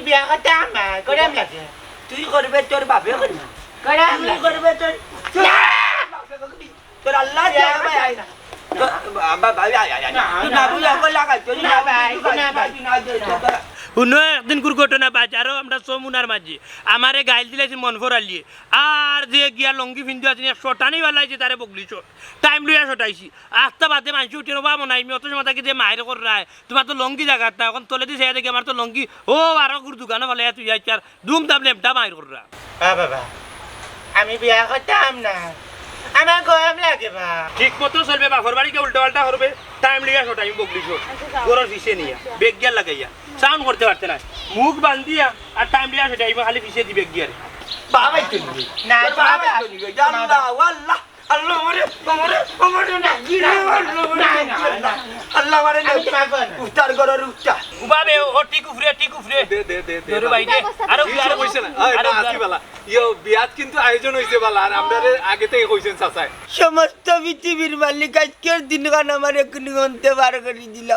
বিয়া করতাম না করাম লাগে তুই করবে তোর বাপে করবে করাম তুই লাগে করবে তোর আল্লাহ ভাই না ভাই তুই না বুঝা কই লাগাই তুই না ভাই শুনো একদিন দুর্ঘটনা বাজারও আমরা চমুনার মাঝি আমারে গাইল দিলাইছি মন ফরালিয়ে আর যে গিয়া লঙ্গি ফিন্দু আছে শটানি বেলাইছে তারে বগলিছ টাইম লইয়া শটাইছি আস্তা বাদে মানুষ উঠে রবা মনাই অত সময় তাকে যে মায়ের কর রায় তোমার তো লঙ্গি জায়গার না এখন তলে দিয়ে দেখি আমার তো লঙ্গি ও আরো গুর দোকানে বলে তুই যাইছি আর ধুম দাম লেমটা মায়ের কর রা বাবা আমি বিয়া করতাম না আমার গরম লাগে বা ঠিক মতো চলবে বাপর বাড়িকে উল্টা পাল্টা করবে টাইম লিয়া শটাই বগলিছ গরর ফিসে নিয়া বেগ গিয়ার লাগাইয়া সাউন্ড করতে পারতে না মুখ বান্ধিয়া আর টাইম লিয়া সেটাই খালি ফিসে দিবে গিয়ারে বাবাই তুই না বাবাই তুই আল্লাহ আল্লাহ আল্লাহ মরে মরে মরে না আল্লাহ মারে না উস্তার গরর উস্তা উবাবে ও টিক উফরে দে তোর ভাই দে আরো আর কইছে না না আসি বালা ইয়ো বিয়াত কিন্তু আয়োজন হইছে বালা আর আমরা আগে থেকে কইছেন চাচাই সমস্ত পৃথিবীর মালিক আজকের দিনখান আমার এখনি গন্তে বার করে দিল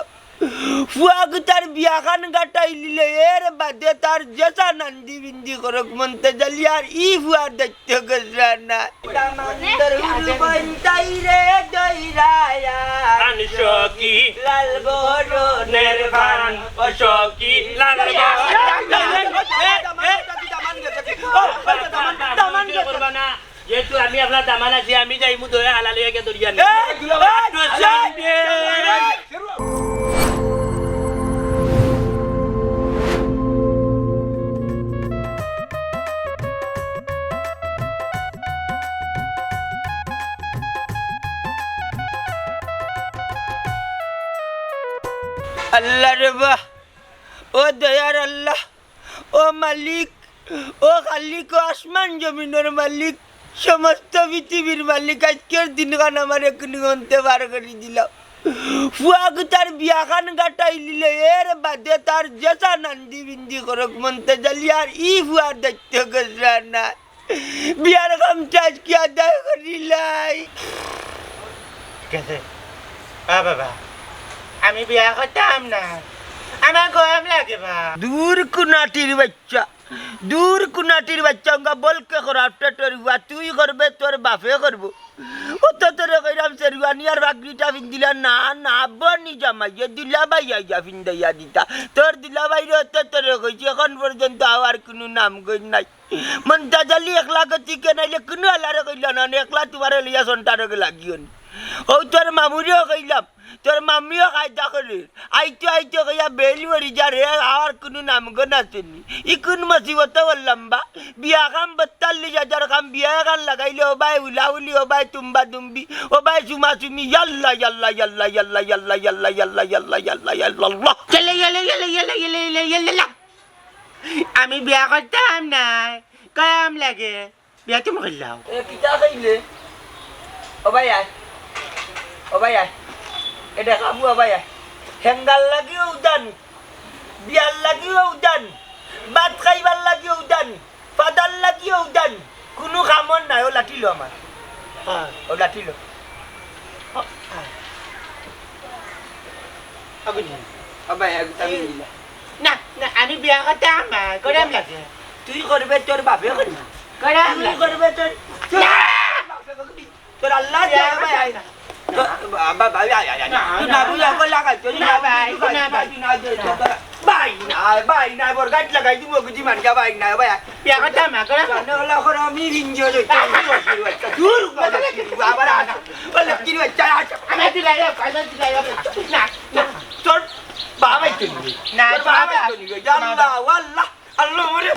ফুয়াক তার বিয়াখান গাটাই লিলে এর বাদে তার জেসা নান্দি বিন্দি করক মনতে জালি আর ই ফুয়ার দেখতে গেছরা না তামান্তর বন্তাই রে দইরায়া আনশকি লাল বড় নির্বাণ অশকি লাল যেহেতু আমি আপনার দামান আছি আমি যাইমু ধরে হালালে গিয়ে দরিয়া আল্লাহ রে বাহ ও দয়ার আল্লাহ ও মালিক ও খালিক ও আসমান জমিনের মালিক সমস্ত পৃথিবীর মালিক আজকের দিনখান আমার এখনি গন্তে বার করে দিল ফুয়াক তার বিয়াখান গাটাই লিলে এর বাদে তার জেসা নান্দি বিন্দি করক মনতে জালি আর ই ফুয়ার দেখতে গেছরা না বিয়ার কামটা আজকে আদায় করিলাই গেছে বাবা আমি বিয়া করতাম না আমার গরম লাগে বা দূর কুনাটির বাচ্চা ওঙ্গা বলকে খরাপটা তোর হুয়া তুই করবে তোর বাপে করবো ও তো তোর কইরাম সেরুয়ানি আর বাগরিটা ফিন্দিলা না না বনি জামাইয়া দিলা বাইয়া ফিন্দাইয়া দিতা তোর দিলা বাইরে হতে তোর কইছি এখন পর্যন্ত আর কোনো নাম গই নাই মনটা জালি একলা গতি কে নাইলে কোনো আলারে কইলা না একলা তোমার লিয়া সন্তানকে লাগিও ও তোর মামুরিও কইলাম তোর মামিও কায়দা করে আইতে কইয়া বেলি মরি যা রে আর কোনো নাম গন আসেনি ই কোন মুসিবত বললাম বা বিয়া কাম 42,000 কাম বিয়া কান লাগাইলে ও ভাই উলাউলি ও ভাই তুম্বা তুম্বি ও ভাই সুমা সুমি ইয়াল্লা ইয়াল্লা ইয়াল্লা ইয়াল্লা ইয়াল্লা ইয়াল্লা ইয়াল্লা ইয়াল্লা ইয়াল্লা ইয়াল্লাহ গেলে আমি বিয়া করতাম না গরম লাগে বিয়া তুমি করলাম এ কিটা কইলে ও ভাই এটা কাবু ভাই হেঙ্গাল লাগিও উদান বিয়ার লাগিও উদান ভাত খাইবার লাগিও উদান ফাদার লাগিও উদান কোনো কামন নাই ও লাঠিলো আমার ও লাঠিলো না না আমি বিয়া করতাম না গরম লাগে তুই করবে তোর বাপে করবে গরম তুই লাগে করবে তোর আল্লাহ ভাই ভাই নাই বর গাছ লাগাই দিব গুজি মান যা ভাই নাই ভাই বিয়া করতাম না গরম ওলা করে আমি রিঞ্জো দূর আবার আনা ওলা কি বাচ্চা আমি দিলাই না তোর বাবাই তুই না বাবাই তুই জানলা ওয়াল্লাহ আল্লাহ মরে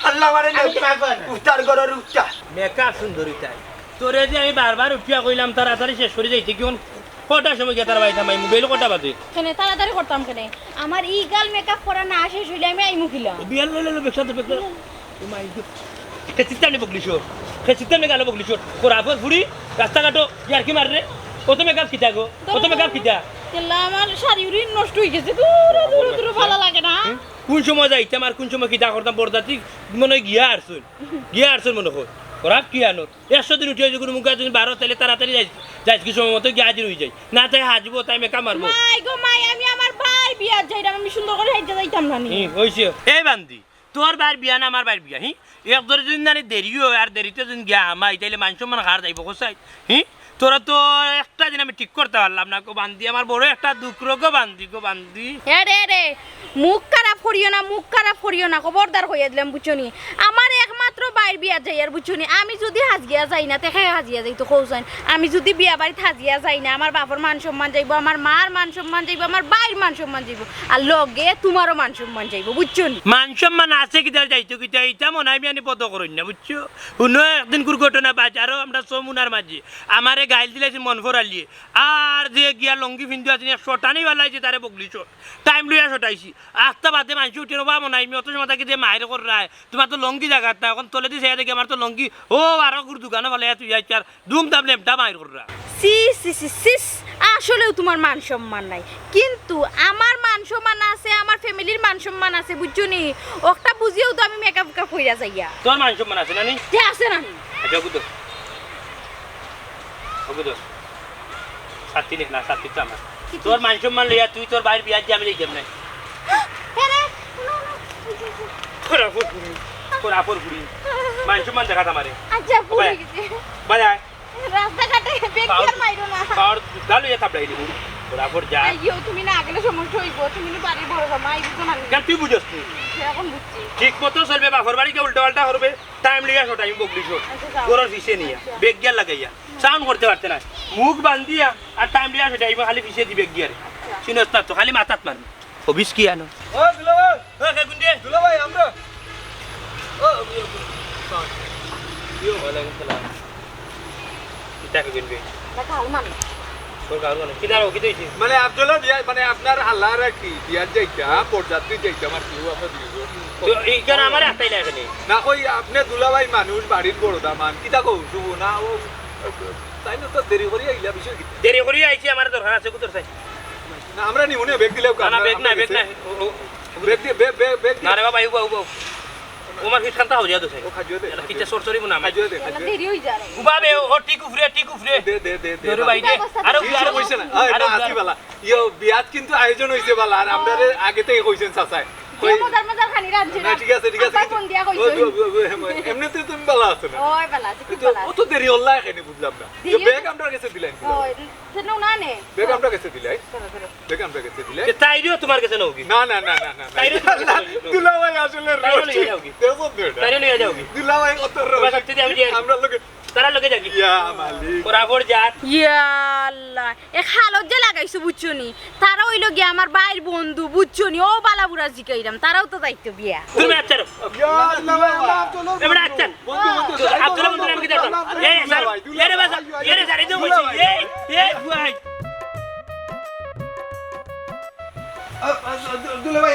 আল্লাহ মারে উস্তার গরর উস্তা মেকআপ সুন্দরিতাই তোরে যে আমি বারবার উঠিয়া কইলাম তাড়াতাড়ি শেষ করে যাইতে কি কটার সময় গেতার বাড়ি থামাই মোবাইল কটা বাজে কেন তাড়াতাড়ি করতাম কেন আমার ই গাল মেকআপ করা না শেষ হইলে আমি আইমু খিলাম বিয়াল লইলো বেকসাতে বেকলা ও মাই গড খেচিতানে বগলিছো খেচিতানে গালো বগলিছো কোরাফর ফুড়ি রাস্তা কাটো ইয়ার কি মাররে ও তো মেকআপ কিটা গো ও তো মেকআপ কিটা তেলা আমার শাড়ি উড়ি নষ্ট হয়ে গেছে দূর দূর ভালো লাগে না কোন সময় যাইতাম আর কোন সময় কিটা করতাম বড়দাতি মনে গিয়া আরছুন মনে হয় ওরাপ কি আনো 100 দিন উঠে যখন মুখা যদি 12 তাহলে তাড়াতাড়ি যাই কি সময় মতো গিয়ে হাজির হয়ে যাই না তাই হাজবো তাই মেকআপ মারবো মাই গো মাই আমি আমার ভাই বিয়া যাইরা যাইতাম না নি হইছে এই বান্দি তোর বাইর বিয়া না আমার বাইর বিয়া হি এক ধরে যদি না দেরি হয় আর দেরিতে যদি গিয়া আমাই তাইলে মানুষ মানে হার যাইব কোসাই হি তোরা তো একটা দিন আমি ঠিক করতে পারলাম না গো বান্দি আমার বড় একটা দুঃখ গো বান্দি রে মুখ খারাপ করিও না খবরদার হইয়া দিলাম বুঝছনি আমার একমাত্র বাইর বিয়া যাই আর বুঝছনি আমি যদি হাজিয়া যাই না তেখে হাজিয়া যাই তো কৌসাইন আমি যদি বিয়া বাড়িতে হাজিয়া যাই না আমার বাপর মান সম্মান যাইব আমার মার মান সম্মান যাইব আমার বাইর মান সম্মান যাইব আর লগে তোমারও মান সম্মান যাইব বুঝছনি মান সম্মান আছে কিতার যাইতো কিতা এটা মনে হয় আমি পদ করুন না বুঝছো শুনো একদিন দুর্ঘটনা বাজারও আমরা সমুনার মাঝে আমারে গাইল দিলাইছি মন ফরালিয়ে আর যে গিয়া লঙ্গি ফিন্দু আছে শটানি বেলাইছে তারে বগলিছ টাইম লইয়া শটাইছি আস্তা বাদে মানুষ উঠে রবা মনে হয় আমি অত সময় তাকে যে মায়ের কর রায় তোমার তো লঙ্গি জায়গা না এখন তলে দিয়ে দেখি আমার তো লঙ্গি ও আরো গুর দোকানে বলে তুই যাইছি আর দুম দাম লেমটা মায়ের কর রা সিস আসলেও তোমার মান সম্মান নাই কিন্তু আমার মান সম্মান আছে আমার ফ্যামিলির মান সম্মান আছে বুঝছনি ওটা বুঝিও তো আমি মেকআপ কইরা যাইয়া তোর মান সম্মান আছে না নি যে আছে না আচ্ছা ওগুলো সাথী না সাথী তো আমার তোর মান সম্মান লইয়া তুই তোর বাইরে বিয়া দিয়ে আমি লইতাম না পুরা ঘুরি মান সম্মান দেখা তোমারে আচ্ছা পুরি গেছে বাজায় রাস্তাঘাটে বেকিয়ার মাইরো না পাওয়ার গালু এ থাপড়াই দিবি পুরা যা আইও তুমি না আগলে সমস্যা হইব তুমি না বাড়ি বড় জামাই বুঝো না কেন তুই বুঝছ তুই এখন বুঝছি ঠিক মতো চলবে বাপর বাড়িকে উল্টা পাল্টা করবে টাইম লিয়া শোটা আমি বকলি শোট গরর ফিসে নিয়া বেগ গিয়ার লাগাইয়া সাউন্ড করতে পারতে না মুখ বান্ধিয়া আর টাইম লিয়া শোটা আমি খালি ফিসে দি বেগ গিয়ারে শুনছ না তো খালি মাথাত মারবি হবিস কি আনো ও দুলাভাই ও কে গুন্ডে দুলাভাই আমরা ও ওয়ালাইকুম সালাম কিটা কে গুন্ডে দেখা আলমান তোর কারো না কিদারো কি দইছি মানে আব্দুল্লাহ বিয়া মানে আপনার হাল্লার কি বিয়ার যাইতা পর্যাপ্তি যাইতা আমার কি আমরা দিও তো এই কেন আমার একটাই লাগে নি না কই আপনি দুলাভাই মানুষ বাড়ির বড় দামান কিতা কও শুভ না ও তাই না তো দেরি করি আইলা বিষয় কি দেরি করি আইছি আমার দরকার আছে কুতর চাই না আমরা নিউনে বেগ দিলেও না বেগ না বেগ দিয়ে বেগ না রে বাবা উবা ওমার ফিট খান্তা হইয়া দছে ও খাজুয়ে দে কিটা সরসরি মুনা খাজুয়ে দে দেরি হই যায় উবা বে ও টিকুফরে দে দরে ভাই দে আরে আর কইছে না আরে আসি বালা ইয়ো বিয়াত কিন্তু আয়োজন হইছে বালা আর আমরা আগে থেকে কইছেন চাচাই মজার খানি রাঁধছে না ঠিক আছে ফোন দিয়া কইছো এমনিতে তুমি বালা আছো না ওই বালা আছে কি কিন্তু বালা অত দেরি হল্লা এখানে বুঝলাম না যে বেগ আমরা কাছে দিলেন ওই সেনো না নে বেগ আমরা কাছে দিলাই বেগ আমরা কাছে দিলাই তাইরিও তোমার কাছে নওকি না তাইরে দুলাভাই আসলে তাইরে নিয়ে যাও কি? দেখো বেটা তাইরে নিয়ে যাও কি দুলাভাই কত তোমার শক্তি দিয়ে আমি দিয়ে আমরা লোকে তারা লগে যাকি ইয়া মালিক বরাবর যাত ইয়া আল্লাহ এ খালত যে লাগাইছো বুঝছনি তারা হইলো গিয়া আমার ভাইয়ের বন্ধু বুঝছনি ও বালাবুরা জিকাইরাম তারাও তো দায়িত্ব বিয়া তুমি আচ্ছা ইয়া আল্লাহ এবারে আচ্ছা আব্দুল্লাহ বন্ধু আমি কি দেখো এই স্যার এরে বাসা এরে স্যার এই তো বলছি এই ভাই দুলাভাই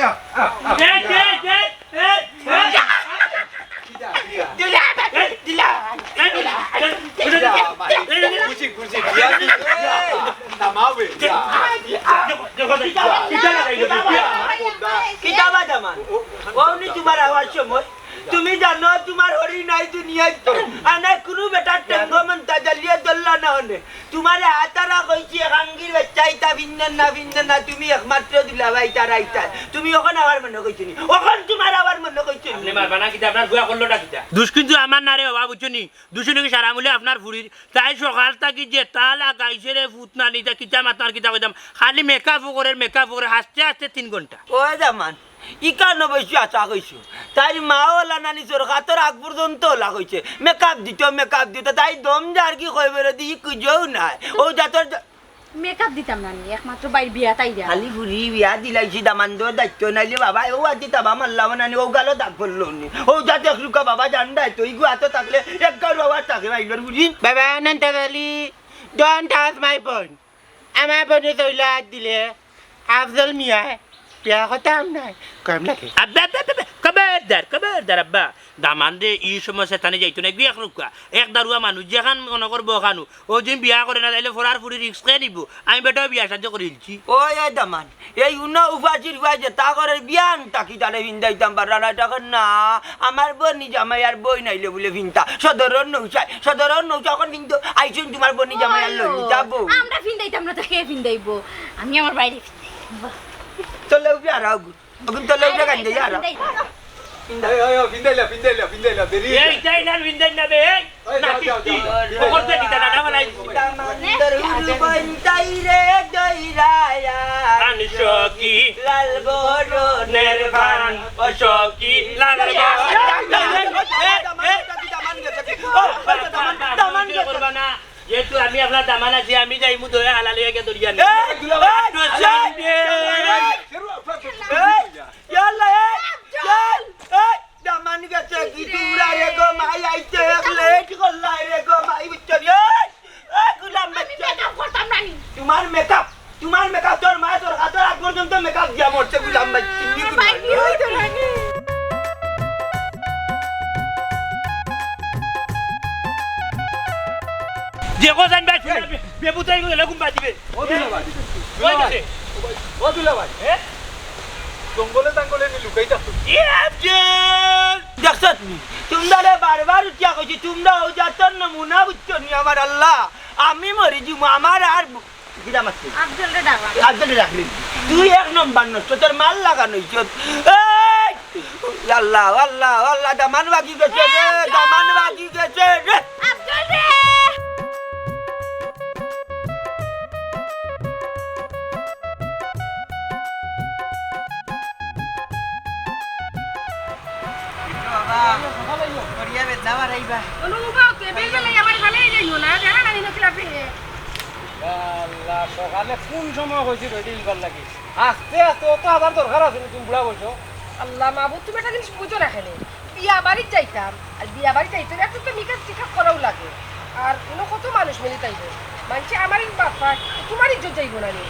খুশি খুশি নামাবে কিতাবা জামান ওনি তোমার আওয়াজ সময় তুমি জানো তোমার হরি নাই দুনিয়ায় আনা কোনো বেটা টেঙ্গমন তাজালিয়ে দল্লা না হনে তোমার হাতারা কইছি হাঙ্গির বাচ্চাইতা ভিন্ন না তুমি একমাত্র দুলাভাই তারাইতা তুমি ওখানে আবার মনে কইছনি ওখান তোমার আবার মনে কইছনি আপনি মারবা না কিতা আপনার গুয়া করলোটা কিতা দুষ কিন্তু আমার না রে বাবা বুঝছনি দুষনি কি সারা মূল্যে আপনার ফুরির তাই সকাল থাকি যে তালা গাইছে রে ফুটনা নিতা কিতা মাতার কিতা কইতাম খালি মেকআপ করে হাসতে 3 ঘন্টা ও জামান ইকানো বসে আশা কইছো তাই মাও লানানি সরকার আগ পর্যন্ত ওলা কইছে মেকআপ দিত তাই দম যার কি কইবে দি কুজও নাই ও জাতর মেকআপ দিতাম না একমাত্র বাইর বিয়া তাই দিয়া খালি ফুরি বিয়া দিলাইছি দামান্দ দায়িত্ব নাইলে বাবা ও আজি তাবা মারলাম না ও গালো দাগ পড়লো নি ও যাতে একলুকা বাবা জানডা তো ইগু হাত থাকলে এক গাড়ি বাবা থাকে বাইলোর বুঝি বাবা অনন্তকালী ডোন্ট টাচ মাই ফোন আমার ফোনে তৈলা দিলে আফজল মিয়া বিয়া হতাম নাই কম লাগে আব্বা খবরদার আব্বা দামান দে এই সময় সেখানে যাইতো না বিয়া রুকা এক দারুয়া মানুষ যেখান মনে করবো খানু ও যেন বিয়া করে না তাইলে ফরার ফুরি রিক্স খেয়ে নিব আমি বেটাও বিয়া সাহায্য করে দিচ্ছি ও এই দামান এই উন্ন উপাচির যে তা করে বিয়ান তাকি তারে ভিন্দাইতাম পারা তখন না আমার বনি জামাই আর বই নাইলে বলে ভিন্তা সদরন নৌচা এখন কিন্তু আইসুন তোমার বনি জামাই আর লই যাবো আমরা ফিন্দাইতাম না তো কে ফিন্দাইবো আমি আমার বাইরে ফিন্দাইব চলে উঠে আর এখন চলে উঠে গান দিয়ে আর ফিন্দাইলা দেরি এই যাই না বিন্দাই না বে ওই, যাও, যাও, যাও, যাও। করতে দিতা না বানাই আনশকি লাল বরণ নির্বাণ অশকি লাল যেহেতু আমি আপনার দামান আছি আমি যাই মু ধরে হালালি আগে দরিয়া নি দামান গেছে কি তোমরা রে গো মাই আইতে লেট করলাই রে গো মাই বুঝছনি গুলাম বাচ্চা তোমার মেকআপ তোর মা তোর হাতের আগ পর্যন্ত মেকআপ দিয়া মরছে গুলাম বাচ্চা যে কো জান ভাই বেবুতাই গেলে ঘুম পাতিবে ও দুলা ভাই ওই গেছে ও দুলা ভাই জঙ্গলে টাঙ্গলে নি লুকাই থাকতো দেখছো তোমরা বারবার উঠিয়া কইছি তোমরা ও জাতর নমুনা বুঝছনি আমার আল্লাহ আমি মরি যাবো আমার আর গিরা মারছে আফজলরে ডাবা আদরে রাখলি তুই এক নম্বর নষ্ট তোর মাল লাগানো হইছে আল্লাহ আল্লাহ আল্লাহ দামান বাকি গেছে রে দামান বাকি গেছে রে আফজল রে আল্লাহ সকালে কোন সময় হয়েছিল ওইটা ইবার লাগে আস্তে আস্তে অত আবার দরকার আছে তুমি বুড়া বলছো আল্লাহ মাহবুব তুমি একটা জিনিস বুঝো না এখানে বিয়া বাড়ির যাইতাম আর বিয়া বাড়ি যাইতে একটু তো নিকাজ ঠিকঠাক করাও লাগে আর অন্য কত মানুষ মিলে যাইব মানুষে আমার বাপা তোমার ইজ্জত যাইব না নি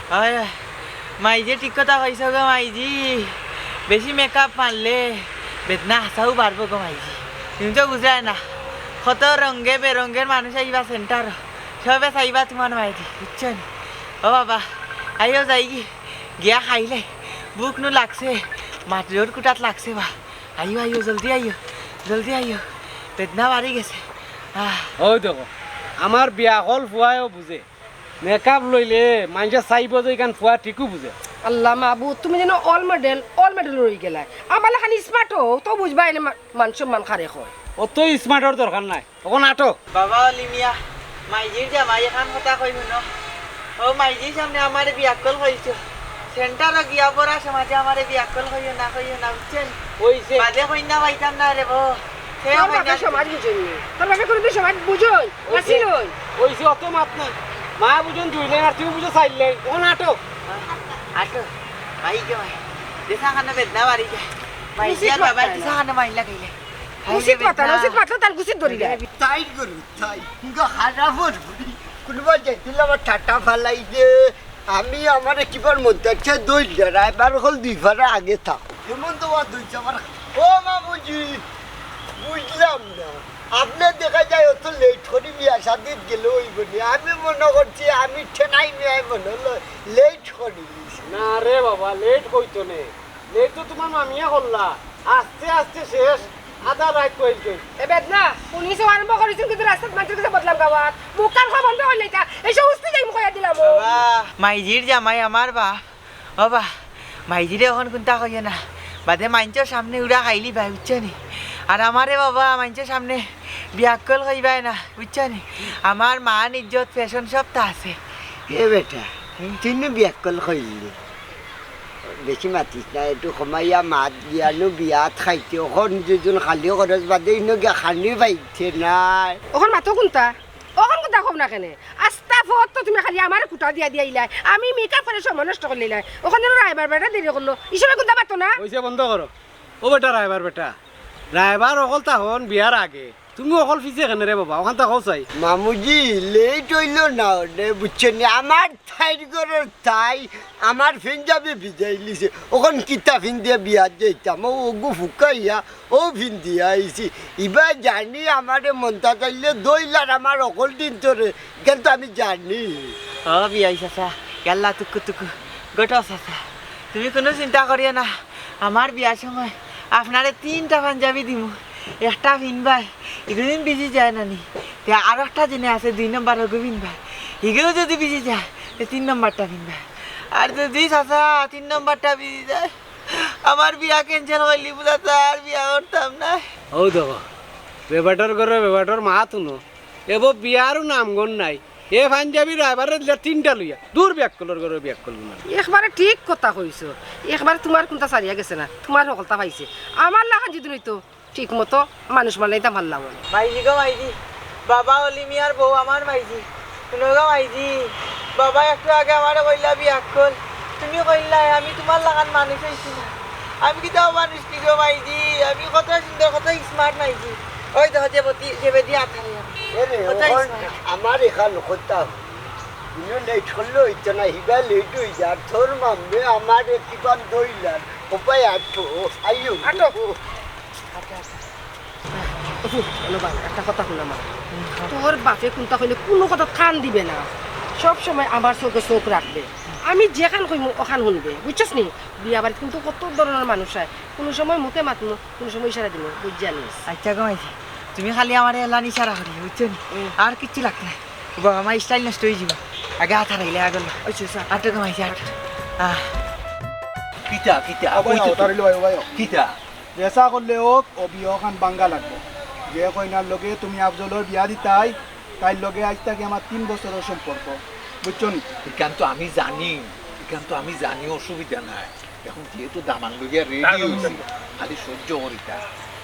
মাইজি ঠিক কথা কইছ গো মাইজি বেশি মেকআপ মারলে বেদনা হাসাও পারবো গো মাইজি তুমি তো বুঝায় না কত রঙে বেরঙের মানুষ আইবা সেন্টার সবে চাইবা তোমার মাইজি বুঝছো নি ও বাবা আইও যাই গিয়া খাইলে বুক নু লাগছে মাটির কুটাত লাগছে বা আইও আইও জলদি আইও বেদনা বাড়ি গেছে ওই দেখো আমার বিয়া হল ফুয়াও বুঝে মেকআপ লইলে মানুষে চাইব যে এখান ফুয়া ঠিকও বুঝে আল্লাহ মাহবুব তুমি যেন অল মডেল রয়ে গেলা আমার খালি স্মার্ট হো তো বুঝবা এনে মান সম্মান খারে হয় অত স্মার্টর দরকার নাই তখন আটো বাবা অলিমিয়া মাইজির জামাই এখান কথা কইব ন ও মাইজির সামনে আমারে বিয়াকল হইছো সেন্টার গিয়া পড়া সমাজে আমারে বিয়াকল হইও না বুঝছেন ওইছে বাদে কইনা পাইতাম না রে বো সে তোর বাপে সমাজ বুঝনি তোর বাপে কোনো সমাজ বুঝই আসিল ওইছে অত মাত নাই মা বুঝুন দুইলেন আর তুমি বুঝো চাইলেন তখন আটো আটো ভাই কে ভাই দেখা খানা বেদনা বাড়ি যায় মাইজিয়া বাবা দেখা খানা মাইলা কইলে উচিত কথা তার গুছিত ধরি দেয় তাই করু তাই হারা ভরবি কোনোবা যাইছিল আমার ঠাটা ফালাই যে আমি আমার কিবার মধ্যে আছে দই ড্রাইভার হল দুই ভাড়া আগে থাক এমন তো দুই চাবার ও মা বুঝলাম না আপনার দেখা যায় অত লেট করি বিয়া শাদিত গেল ওই বলি আমি মনে করছি আমি ঠেনাই নিয়ে মনে হলো লেট করি না রে বাবা লেট হইতো নে লেট তো তোমার মামিয়া করলা আস্তে আস্তে শেষ আধা রাত কইল এবার না পুলিশ আরম্ভ করেছেন কিন্তু রাস্তার মানুষের কাছে বদলাম গাওয়াত মুখ কান খাওয়া বন্ধ হইলে এইসব উস্তি যাই মুখ দিলাম মাইজির জামাই আমার বা ও বা মাইজিরে এখন কোনটা কইও না বাদে মাইঞ্চের সামনে উড়া খাইলি ভাই বুঝছো নি আর আমারে বাবা মাইঞ্চের সামনে বিয়াকল কইবাই না বুঝছো নি আমার মান ইজ্জত ফ্যাশন সব তা আছে এ বেটা তুই বিয়াকল কইলি বেশি মাতিস না একটু কমাইয়া মাত গিয়ানো বিয়াত খাইতে ওখন দুজন খালি খরচ বাদে ইনো গিয়া খানি পাইছে নাই ওখান মাতো কোনটা ওখান কোনটা কম না কেনে আস্তা ফত তো তুমি খালি আমার কুটা দিয়া দিয়াইলাই আমি মেকআপ করে সময় নষ্ট করলিলাই ওখান যেন রাইবার বেটা দেরি করলো ইসবে কোনটা পাতো না ওইছে বন্ধ করো ও বেটা রাইবার বেটা রাইবার অকল তখন বিয়ার আগে তুমি অকল ফিসে কেন রে বাবা ওখান তখন চাই মামুজি লেট হইল না রে বুঝছেন আমার থাইর ঘরের তাই আমার ফিনজাবে ভিজাই লিছে ওখান কিতা ফিন দিয়ে বিয়াত যাইতাম ও ওগু ফুকাইয়া ও ফিন দিয়ে আইছি এবার জানি আমার মনটা চাইলে দইলার আমার অকল দিন তোরে কিন্তু আমি জানি ও বিয়াই চাচা গেল্লা টুকু গোটা চাচা তুমি কোনো চিন্তা করিও না আমার বিয়ার সময় আপনারে 3টা পাঞ্জাবি দিমু একটা পিনবাই এগুলো বিজি যায় না নি আর একটা জেনে আছে 2 নম্বর গোবিন ভাই এগুলো যদি বিজি যায় 3 নম্বরটা পিনবাই আর যদি চাচা 3 নম্বরটা বিয়ে যায় আমার বিয়া ক্যান্সেল হইলি বুঝা আর বিয়া করতাম না। ও দেখো বেবাটার করে বেবাটার মা তুনো এব বিয়ারও নাম গন নাই এ পাঞ্জাবি রাইবারে দিলে 3টা লইয়া দূর ব্যাক কলর করে ব্যাক করল না। একবারে ঠিক কথা কইছো, একবারে তোমার কোনটা সারিয়া গেছে না, তোমার সকলটা পাইছে। আমার লাগান যদি নইতো ঠিক মতো মানুষ মানাইতাম ভাল লাগো। মাইজি গো মাইজি, বাবা অলিমিয়ার বউ আমার মাইজি। শুনো গো মাইজি, বাবা একটু আগে আমার কইলা বিয়া কর, তুমি কইলা আমি তোমার লাগান মানুষ হইছি না। আমি কি তাও মানুষ কি গো মাইজি, আমি কত সুন্দর কত স্মার্ট মাইজি। ওই দেখো যে বেদি আথারে আমার এখানে কথা নেই ছড়লো ইচ্ছে না হিবা লেট হয়ে যার তোর মামে আমার একটিবার দইলার উপায় আটো আইও একটা কথা শুনা মা, তোর বাপে কোনটা কইলে কোনো কথা কান দিবে না, সব সময় আমার চোখে চোখ রাখবে। আমি যেখান কইম ওখান শুনবে, বুঝছস নি? বিয়া বাড়িতে কিন্তু কত ধরনের মানুষ হয়, কোনো সময় মুখে মাতমু, কোনো সময় ইশারা দিব, বুঝ জানিস? আচ্ছা গো মাইজি, তুমি খালি আমার এলা নিশারা করি বুঝছো নি, আর কিচ্ছু লাগতে নাই। বাবা আমার স্টাইল নষ্ট হয়ে যাব, আগে হাত হারাইলে আগে আটো গো মাইজি আট। কিতা কিতা কিতা যেসা করলে হোক ও বিয়খান বাঙ্গা লাগবে। যে কইনার লগে তুমি আফজলের বিয়া দিতাই তাইর লগে আজ থেকে আমার 3 বছরের সম্পর্ক, বুঝছো নি? এখান তো আমি জানি, এখান তো আমি জানি, অসুবিধা নাই। এখন যেহেতু দামান লইয়া রেডি হয়েছি, খালি সহ্য করিতা।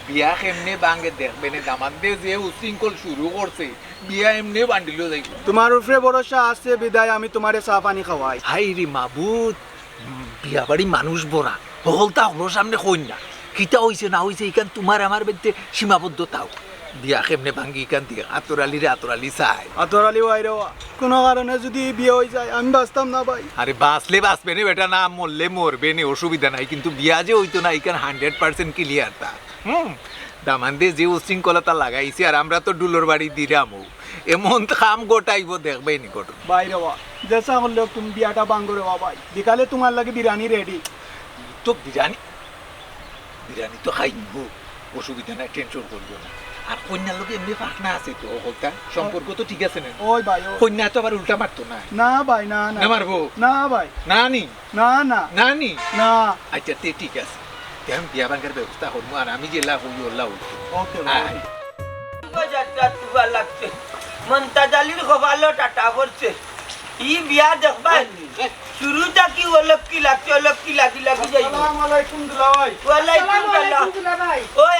বিয়া এমনি বাঙ্গে দেখবে না, দামান দিয়ে যে উশৃঙ্খল শুরু করছে, বিয়া এমনি বান্ডিল যাইব। তোমার উপরে ভরসা আছে বিদায় আমি তোমারে চা পানি খাওয়াই। হাই রে মাবুদ, বিয়া বাড়ি মানুষ বড়া হলতা হলোর সামনে কই না, কিতা হইছে না হইছে এখান তোমার আমার বেদে সীমাবদ্ধতাও। বিয়া কেমনে ভাঙ্গি এখান দিয়ে আতরালি চাই। আতরালি ওয়াইরে কোনো কারণে যদি বিয়ে হয়ে যায় আমি বাঁচতাম না ভাই। আরে বাঁচলে বাঁচবে না বেটা, না মরলে মরবে না, অসুবিধা নাই। কিন্তু বিয়া যে হইতো না এখান 100% ক্লিয়ার তা। দামান দিয়ে যে উশৃঙ্খলতা লাগাইছে, আর আমরা তো ডুলোর বাড়ি দিরামও, এমন কাম গোটাইব দেখবে নি ঘটনা। বাইরে ওয়া যেসা করলে হোক তুমি বিয়াটা বাঙ্গ রে ভাই, বিকালে তোমার লাগে বিরিয়ানি রেডি। তো বিরিয়ানি তো খাইব, অসুবিধা নাই, টেনশন করবো না। আর কন্যার লোক এমনি পাখনা আছে তো, হলতা সম্পর্ক তো ঠিক আছে না? ওই ভাই কন্যা তো আবার উল্টা মারতো না। না ভাই না না মারবো না ভাই নানি না না নানি না। আচ্ছা তে ঠিক আছে, আমি বিয়া ভাঙ্গার ব্যবস্থা করবো, আর আমি জেলা হই ওল্লা ওকে লাগছে মন্তাজালির খোবালো টাটা করছে। ই বিয়া দেখবা শুরুটা কি অলক্ষী লাগছে, অলক্ষী লাগি লাগি যাইব। আসসালামু আলাইকুম দুলাভাই। ওয়ালাইকুম সালাম। ওই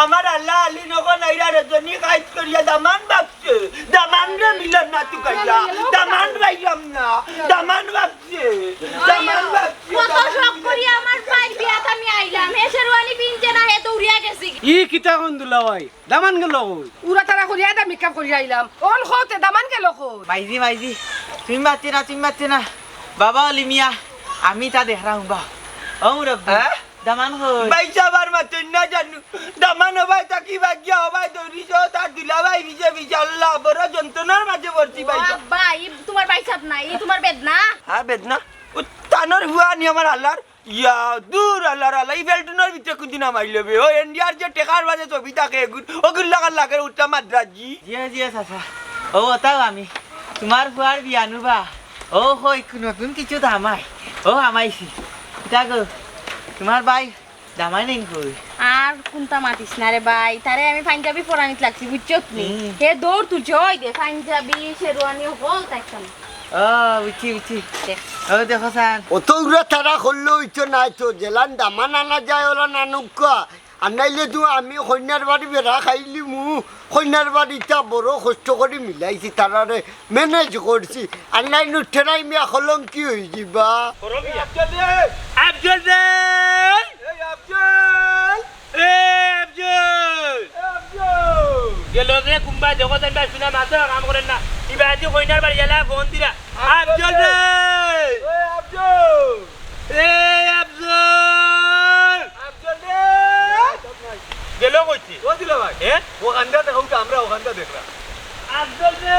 আমার আল্লাহ আলী নগর নাইরা রজনী কাজ করিয়া দামান বাপছে, দামান রে মিলন না তু কইয়া, দামান বাইলাম না, দামান বাপছে, দামান বাপছে। কত শখ করি আমার ভাই বিয়াত আমি আইলাম, হে শেরওয়ানি পিনছে না, হে দৌড়িয়া গেছি। ই কিতা কোন দুলাভাই দামান গেল কই? উড়া তারা করিয়া দা মেকআপ করিয়া আইলাম, অন হতে দামান গেল কই? মাইজি তুমি মারতে না বাবা অলিমিয়া, আমি তা দেখ রাম বা ও মুরব্বি দামান হই বাইসা বার মাতেন না জানু, দামান হবাই তাকি ভাগ্যা হবাই দৌড়িছ, তার দুলাভাই ভিজে ভিজে আল্লাহ বড় যন্ত্রণার মাঝে পড়ছি বাইসা। বাবা ই তোমার বাইসাব না, ই তোমার বেদনা। হ্যাঁ বেদনা ও তানোর হুয়া নি আমার আল্লাহর ইয়া দূর আল্লাহ এই বেলটুনের ভিতরে কোনদিন আমার লবে ও ইন্ডিয়ার যে টেকার বাজে ছবি থাকে ওগুলো লাগার লাগে উঠা মাদ্রাজি। জিয়া চাচা ও ওটাও আমি তোমার ফুয়ার বিয়ানু বা ও হই নতুন কিছু দামাই ও আমাইছি এটা গো তোমার ভাই দামাই নেই কই। আর কোনটা মাতিস না রে ভাই, তারে আমি পাঞ্জাবি পরানিত লাগছি বুঝছত নি, হে দৌড় তুলছে ওই দে পাঞ্জাবি শেরওয়ানি হল তাইতাম। ও বুঝছি ও দেখো সান অতগুলো তারা করলো ইচ্ছো নাই তো জেলান দামান আনা যায় ওরা নানুকা আনাইলে তো আমি কন্যার বাড়ি বেড়া খাইলি মু কন্যার বাড়িটা বড় কষ্ট করে মিলাইছি তারারে ম্যানেজ করছি আনাই নুঠে নাই মিয়া হলং কি হয়ে যাবা। গেল রে কুম্বা জগৎ আনবা শুনা মাছ কাম করেন না, ইবাদি কইনার বাড়ি এলা ফোন দিরা আফজল রে আফজল রে গেল কইছি ও দিলা ভাই ওখানটা দেখো, আমরা ওখানটা দেখলাম। আফজল রে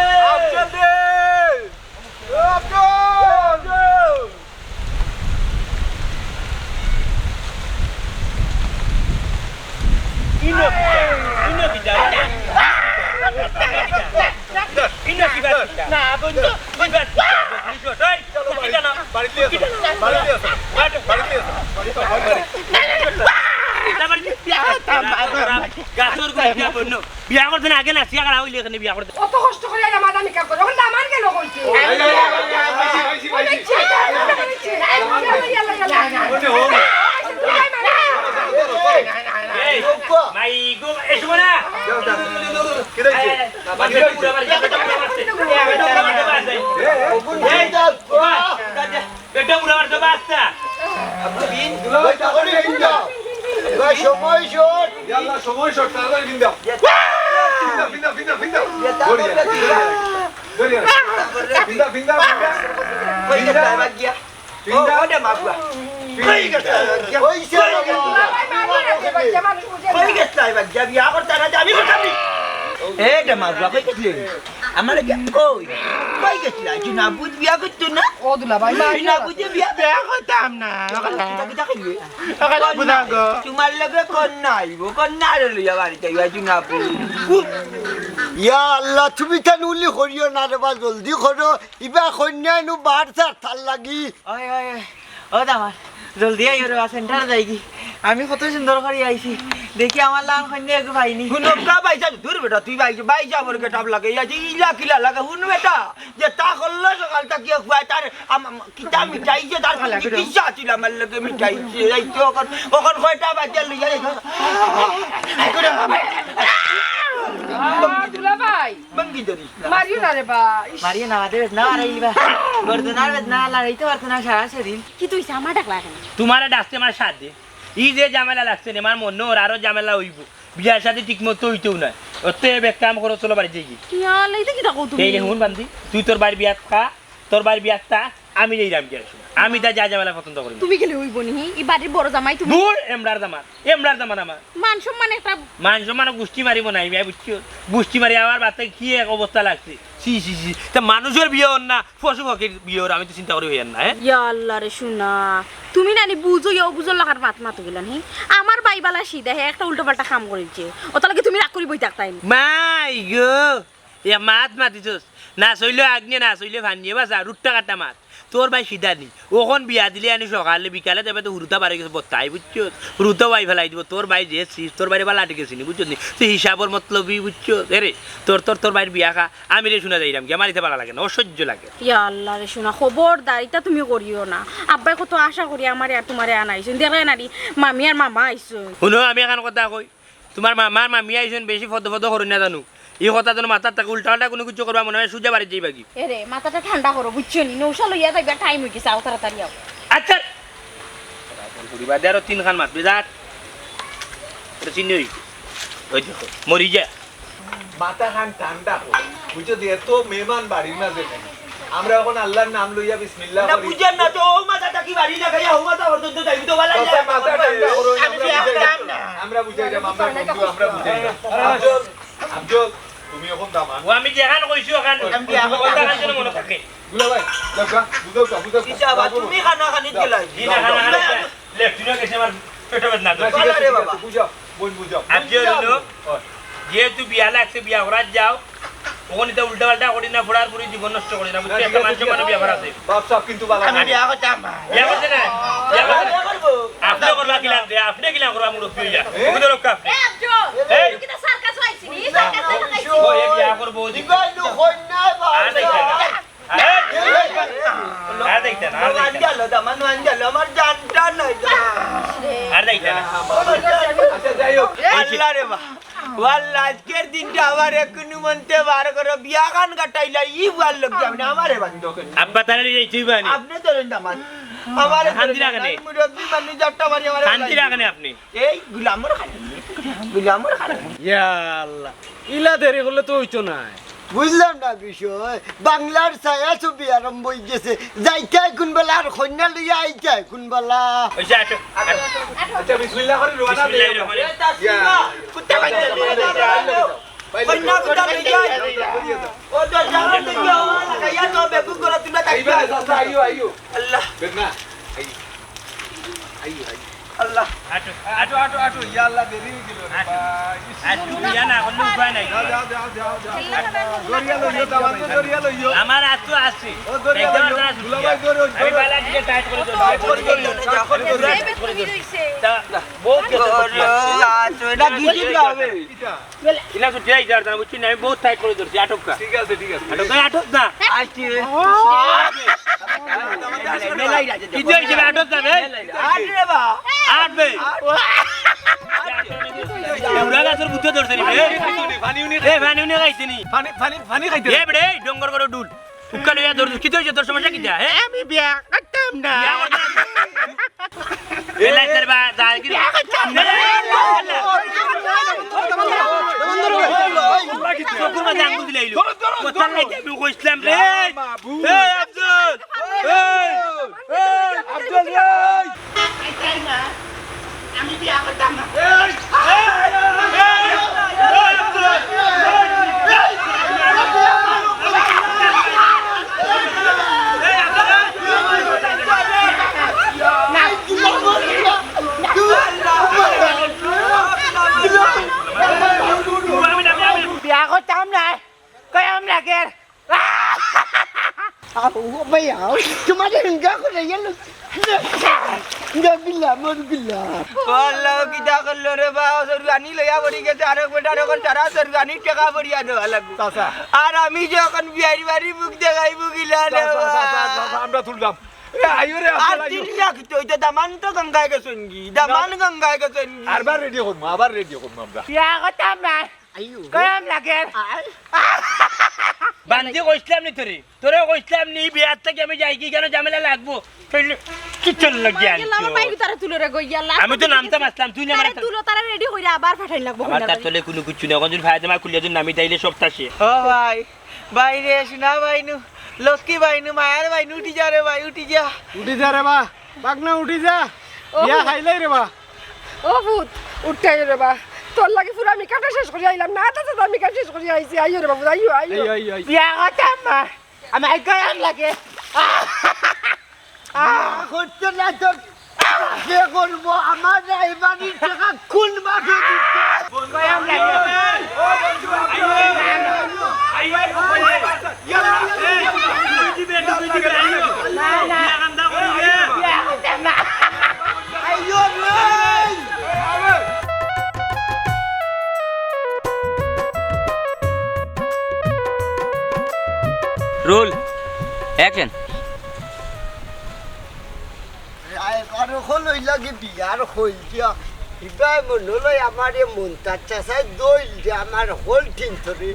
বিয়া করতে আগে না সিয়া করা হইলে এখানে বিয়া করতে অত কষ্ট করে আমার দামি কাপ করে ওখানে আমার কেন কইছে মাই গো এসো না বেটা মুড়া মারতে বাচ্চা সময় শোট সময় শর্ট তাড়াতাড়ি বিন্দা বিন্দা বিন্দা বিন্দা বিন্দা বিন্দা আমার না বুঝ বিয়া করতো না ও দুলা ভাই না বুঝে বিয়া বিয়া করতাম না বুঝাগো তোমার লগে কন্যা আইব কন্যা লইয়া বাড়িতে আইবা জুনাপুর ইয়া আল্লাহ তুমি কেন উল্লি করিও না রে বা জলদি করো ইবা কন্যা নু বার সার থাল লাগি ওই ওই ও দামার জলদি আইও রে সেন্টার যাই কি আমি কত সুন্দর করে আইছি দেখি আমার লাল কন্যা একটু পাইনি হুনকা বাইজা দূর বেটা তুই বাইজা মোর গেটাপ লাগে ইয়া ইলা কিলা লাগে হুন বেটা যে তা করলো সকালটা কি খুয়াই তার কিতা মিঠাই যে তার কিসা ছিল আমার লগে মিঠাই এই তো ওখন কয়টা বাজে লইয়া দুলা ভাই বঙ্গি ধরিস না মারিও না রে ভাই মারিয়ে না দেবে না আরাইবা গর্দনার বেদনা লাগাইতে পারতো না সারা শরীর কি তুই আমার ডাকলা কেন তোমার ডাকতে আমার সাথে ই যে ঝামেলা লাগছে আমার মনে ওর আরো ঝামেলা হইব বিয়ার সাথে ঠিক মতো হইতেও না ওতে এক কাম করো চলো বাড়ি যাই ইয়ালে এটা কি ডাকো তুমি এই রে হুন বান্দি তুই তোর বাড়ি বিয়াত খা তোর বাড়ি বিয়াত তা আমি যাই রাম গিয়ে আমি তা যা ঝামেলা পছন্দ করি তুমি গেলে হইব নি এই বাড়ির বড় জামাই তুমি দূর এমরার দামান আমার মান সম্মান একটা মান সম্মান গুষ্টি মারিব নাই ভাই বুঝছো গুষ্টি মারি আমার বাচ্চা কি এক অবস্থা লাগছে সি সি সি তা মানুষের বিয়ে হন না পশু পক্ষীর বিয়ে হর আমি তো চিন্তা করি হইয়ান না হ্যাঁ ইয়া আল্লাহ রে শুনা তুমি নানি বুঝো ইয়া বুঝো লাগার মাত মাত গেলান হি আমার বাইবালা সিধা হে একটা উল্টো পাল্টা কাম করেছে ওটা লাগে তুমি রাগ করি বই থাকতাই মাই গো এ মাত মাতিছস না চইলে আগ্নে না চইলে ভানিয়ে বাসা রুটটা কাটা মাত তোর ভাই সিধা নি ওখন বিয়া দিলে আনি সকালে বিকালে যাবে তো হুরুতা বাড়ি গেছে বত্তাই বুঝছো হুরুতা বাই ফেলাই দিব তোর ভাই যে তোর বাড়ি বালা আটকে গেছিনি বুঝছো নি তুই হিসাবর মতলবি বুঝছো রে তোর তোর তোর ভাইয়ের বিয়া খা আমি রে শোনা যাইরাম কি আমার ইতে ভালো লাগে না অসহ্য লাগে ইয়া আল্লাহ রে শুনা খবরদার এটা তুমি করিও না আব্বাই কত আশা করি আমারে আর তোমারে আনাইছেন দেখে নারি মামি আর মামা আইছো শুনো আমি এখন কথা কই তোমার মামার মামি আইছেন বেশি ফদ ফদ করি না জানো এই কথা যেন মাথার থাকে উল্টা উল্টা কোনো কিছু করবা মনে হয় সুজা বাড়ি যাইবা কি এরে মাথাটা ঠান্ডা করো বুঝছো নি নৌশা লইয়া যাইবা টাইম হই গেছে আও তাড়াতাড়ি আও আচ্ছা পরিবার দিয়ে আরো তিন খান মাত বেজাত এটা চিনি ওই দেখো মরি যা মাথা খান ঠান্ডা বুঝছো দিয়ে তো মেহমান বাড়ির মাঝে আমরা এখন আল্লাহর নাম লইয়া বিসমিল্লাহ না করি বুঝেন না তো ও মাথাটা কি বাড়ি লাগাইয়া ও মাথা পর্যন্ত যাইবি তো ভালো কথা মাথা ঠান্ডা করো আমি বিয়া করতাম না আমরা বুঝাই যাব আমরা বন্ধু আমরা বুঝাই যাব আফজল আফজল তুমি এখন দামান ও আমি যেখান কইছি ওখান আমি বিয়া কথা কান যেন মনে থাকে দুলা ভাই লাগা বুঝাও কিসা বা তুমি খানা খানি দিলাই ই না খানা লেফটিনো গেছে আমার পেট বেদনা করে ঠিক আছে বুঝাও বোন বুঝাও আজকে হলো যেহেতু বিয়া লাগছে বিয়া করার যাও ওখানে তো উল্টা পাল্টা করি না ফোড়ার পুরি জীবন নষ্ট করি না বুঝতে একটা মানুষ মানে বিয়া করা আছে বাপ সব কিন্তু ভালো আমি বিয়া করতাম না বিয়া করতে না বিয়া করতে আপনি করবা কিলাম দে আপনি কিলাম করবা মুরত হইয়া তুমি তো রক্ষা এ আব্জো এই তুই কি সার্কাস হইছিস নি সার্কাস লাগাইছিস ও এ বিয়া করবো জি ইবাইলু কন্যা আর দেখতে না আর দেখতে না আঞ্জালো দামান আঞ্জালো আমার জানটা নাই আর দেখতে না আচ্ছা যাই হোক আল্লাহ রে বা ওয়াল্লাহ আজকের দিনটা আমার এখনো মনতে বার করে বিয়া গান কাটাইলা ই ভাল লোক যাবে আমারে বান্ধ করে আব্বা তাড়াতাড়ি যাইতেই বানি আপনি ধরেন দামান আমারে শান্তি রাখেনি। মুরব্বি মানে জট্টা মারি আমারে শান্তি রাখেন আপনি এই গুলামর খানা গুলামর খানা ইয়া আল্লাহ ইলা দেরি করলে তো হইতো না বুঝলাম না বিষয় বাংলার ছায়া ছবি আরম্ভ হয়ে গেছে যাইতাই কোন বেলা আর কন্যা লইয়া আইতাই কোন বেলা ওইসা আসো আচ্ছা বিসমিল্লাহ করে রওনা দে কন্যা কোথা লইয়া ও তো জানো লইয়া লাগাইয়া তো বেকু করে তুমি আইবা চাচা আইও আল্লাহ বেদনা আইও আইও আল্লাহ আটো আটো আটো আটো ইয়া আল্লাহ দেরি হয়ে গেল রে ভাই আটো ইয়া না কোনো উপায় নাই যাও যাও যাও যাও দরিয়া লইও দামান তো দরিয়া লইও আমার আতো আছে ও দরিয়া একদম লইও আছে দুলা ভাই দরিয়া আমি বালা দিকে টাইট করে দেব বহুত এটা গিজি যাবে কিনা তো যাই যার বুঝছি না আমি বহুত টাইট করে ধরছি আটকা ঠিক আছে ঠিক আছে আটক না আটক না আইছি মেলাই রাজে কি যাই যাবে আটক যাবে আরে বা আটবে এউরা গাছের বুদ্ধ ধরছে নি পানি উনি এ ভানি উনি গাইছে নি পানি পানি পানি খাইতে এ বড়ে ডঙ্গর করে ডুল উক্কা লইয়া ধর কি হইছে তোর সমস্যা কি যা হে আমি বিয়া করতাম না এলাই তোর বা যাই কি চকুর মাঝে আঙ্গুল দিলে আইলো কথা লাইতে আমি কইছিলাম রে এ আব্দুল আব্দুল রে আমি বিয়া করতাম না বিয়া করতাম না কয়াম লাগে আল্লাহ কিটা করলো রে বা সরগানি লইয়া পড়ি গেছে আর এক বেটা এখন তারা সরগানি টাকা পড়িয়া দেওয়া লাগবে আর আমি যখন বিয়ারি বাড়ি বুক দেখাইবো গিলা রে আমরা তুললাম আইও রে আর 3 লাখ তো এটা দামান তো গঙ্গায় গেছেন কি দামান গঙ্গায় গেছেন আবার রেডি করব আবার রেডি করব আমরা বিয়া করতাম না কয়াম লাগে বান্দি কইছিলাম নি তোরে কইছিলাম নি বিয়ার থেকে আমি যাই কি কেন ঝামেলা লাগবো কি চল লাগিয়া আমার বাইরে তারা তুলে রে গইয়া লাস্ট আমি তো নামতাম আসলাম তুই না তারা তুলো তারা রেডি কইরা আবার পাঠাই লাগবো আমার তার তলে কোনো কিছু নেই এখন যদি ভাই তোমার খুলিয়া যদি নামি তাইলে সব তাসে ও ভাই বাইরে শোনা বাইনু লক্ষ্মী বাইনু মায়ার বাইনু উঠি যা রে ভাই উঠি যা উঠি যা রে বা বাগনা উঠি যা বিয়া খাইলাই রে বা ও ভূত উঠতে রে বা তোর লাগে পুরো আমি কাটা শেষ করে আইলাম না তো আমি কাটা শেষ করে আইছি আইও রে বাবু আইও আইও এই বিয়া করতাম না আমার কয়াম লাগে করতে না তো কে করবো আমার এই বাড়ির টাকা কোন মাঠে দিতে কয়াম লাগে বিয়া করতাম না আইও রে রোল অ্যাকশন আর হলই লাগে বিয়ার হইয়া ইবাই মনলই আমার মন চাচাই দইল যে আমার হল ঠিক ধরে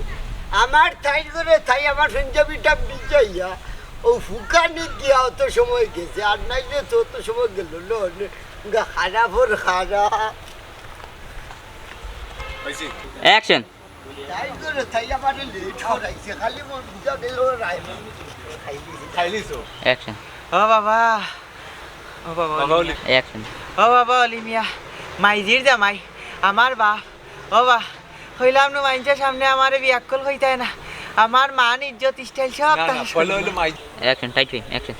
আমার তাই করে তাই আমার সঞ্জাবিটা বিজয়া ও ফুকানি দিয়া অত সময় গেছে আর নাইলে তো অত সময় গেল খারাপ ওর খারাপ হইছি অ্যাকশন তাই করে তাই আমার লেট করাইছে খালি মোর বুঝা গেল রায় খাইলিছো অ্যাকশন ও বাবা ও বাবা অ্যাকশন ও বাবা অলিমিয়া মাইজির জামাই আমার বাপ ও বা হইলাম না মাইনছের সামনে আমারে বিয়াক্কল হইতায় না আমার মান ইজ্জত স্টাইল সব না না পয়লা হইলো মাই অ্যাকশন টাইটলি অ্যাকশন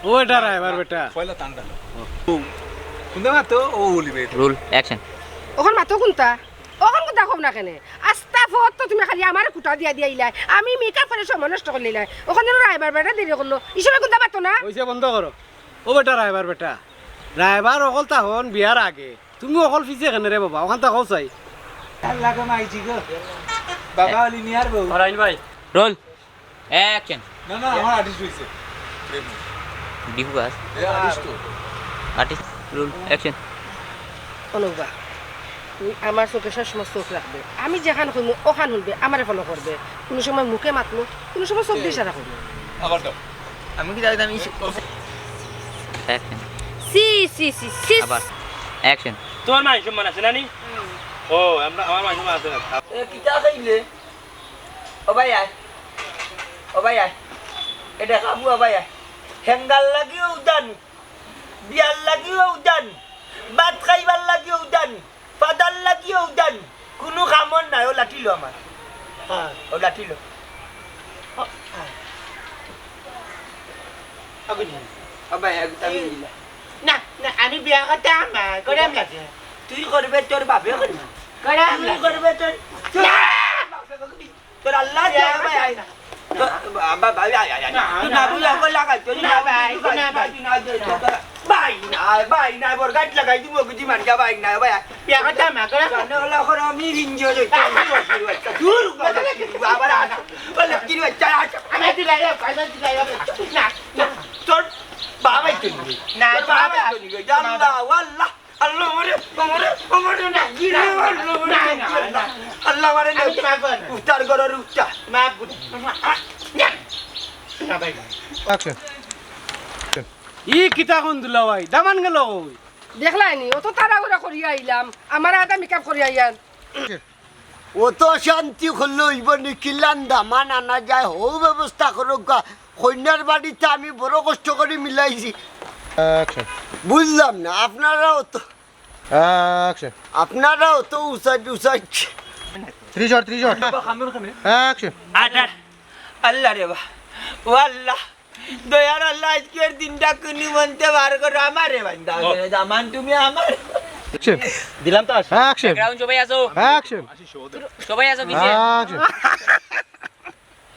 ও এটা রে এবার বেটা পয়লা তান্ডালো কুন্দা তো ও উলিবে রোল অ্যাকশন ওখান মাতো কোনটা ওখান কোনটা কম না কেনে আস্তা ফত তো তুমি খালি আমার কুটা দিয়া দিয়া ইলাই আমি মেকআপ করে সময় নষ্ট করে লিলাই ওখান যেন রাইবার বেটা দেরি করলো ইসবে কোনটা পাতো না কইছে বন্ধ করো ও বেটা রাইবার বেটা রাইবার অকল তাহন বিয়ার আগে তুমি অকল ফিসে কেন রে বাবা ওখান তা কল চাই আল্লাহ কে মাইজি গো বাবা অলিমিয়ার বউ হরাইন ভাই রোল অ্যাকশন না না আমার আর্টিস্ট হইছে ডিপু গাছ এ আর্টিস্ট তো আর্টিস্ট রোল অ্যাকশন অনুবা তুই আমার চোখে সবসময় চোখ রাখবে আমি যেখান হইমু ওখান হইবে আমারে ফলো করবে কোনো সময় মুখে মাতমু কোনো সময় চোখ দিয়ে সারা করবে আবার দাও আমি কি জানি আমি অ্যাকশন সি সি সি সি আবার অ্যাকশন তোমার মান সম্মান আছে না নি ও আমরা আমার মান সম্মান আছে না এ কিটা খাইলে ও ভাই আয় ও ভাই আয় এটা খাবো ও ভাই আয় হেঙ্গাল লাগিও উদান বিয়ার লাগিও উদান ভাত খাইবার লাগিও উদান ফাদার লাগিও উদান কোনো কামন নাই ও লাঠিলো আমার হ্যাঁ ও লাঠিলো আগুন ও ভাই আগুন না না আমি বিয়া করতাম না গরম লাগে তুই করবে তোর বাপে করবে গরম তুই লাগে করবে তোর তোর আল্লাহ যায় ভাই আয় না বাবা ভাই আয় আয় তুই না বুঝা কল লাগাই তুই না ভাই না ভাই না বর গাছ লাগাই দিব কিছু মানকা ভাই না ভাই বিয়া করতাম না গরম জানো হলো এখন আমি রিঞ্জো যাই দূর আবার আনা বলে কি বাচ্চা আমি দিলাই না না তোর বাবাই তুই না বাবা তুই জানলা ওয়াল্লাহ আল্লাহ মরে মরে না আল্লাহ মরে না উত্তর করো উত্তর মা না ভাই ই কিতা কোন দুলা ভাই দামান গেল কই দেখলাইনি অত তাড়াহুড়া করিয়া আইলাম আমার আদা মেকআপ করিয়া আইয়ান ও তো শান্তি হলো হইব নিখিলান দামান আনা যায় হো ব্যবস্থা করো কন্যার বাড়িতে আমি বড় কষ্ট করে মিলাইছি বুঝলাম না আপনারাও তো উসাই আল্লাহ রে বা ও আল্লাহ দয়ার আল্লাহ আজকের দিনটা কুনি মনতে বার করো আমারে বান্দা দামান তুমি আমার গ্রাউন্ড সবাই আসো সবাই আসো নিচে